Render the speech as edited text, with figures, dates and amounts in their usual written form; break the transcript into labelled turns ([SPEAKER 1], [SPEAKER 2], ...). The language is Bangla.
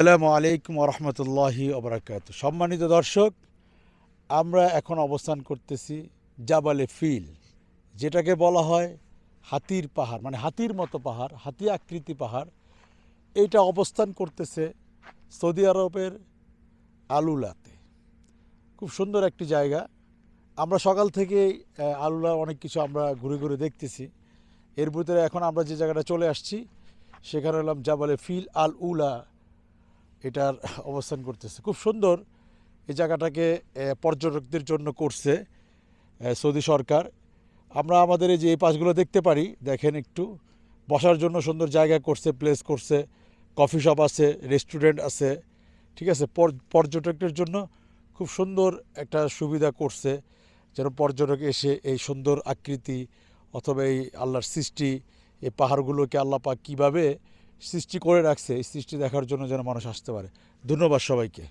[SPEAKER 1] আসসালামু আলাইকুম রহমতুল্লাহি ওবরাকাত। সম্মানিত দর্শক, আমরা এখন অবস্থান করতেছি জাবালে ফিল, যেটাকে বলা হয় হাতির পাহাড়, মানে হাতির মতো পাহাড়, হাতি আকৃতি পাহাড়। এইটা অবস্থান করতেছে সৌদি আরবের আলুলাতে। খুব সুন্দর একটি জায়গা। আমরা সকাল থেকেই আলুলার অনেক কিছু আমরা ঘুরে ঘুরে দেখতেছি। এর ভিতরে এখন আমরা যে জায়গাটা চলে আসছি সেখানে হলাম জাবালে ফিল আল উলা, এটার অবস্থান করতেছে। খুব সুন্দর এই জায়গাটাকে পর্যটকদের জন্য করছে সৌদি সরকার। আমরা আমাদের এই যে এই পাশগুলো দেখতে পারি, দেখেন একটু বসার জন্য সুন্দর জায়গা করছে, প্লেস করছে, কফি শপ আছে, রেস্টুরেন্ট আছে, ঠিক আছে। পর্যটকদের জন্য খুব সুন্দর একটা সুবিধা করছে, যেন পর্যটক এসে এই সুন্দর আকৃতি অথবা এই আল্লাহর সৃষ্টি, এই পাহাড়গুলোকে আল্লাহ পাক কীভাবে সৃষ্টি করে রাখছে, এই সৃষ্টি দেখার জন্য যেন মানুষ আসতে পারে। ধন্যবাদ সবাইকে।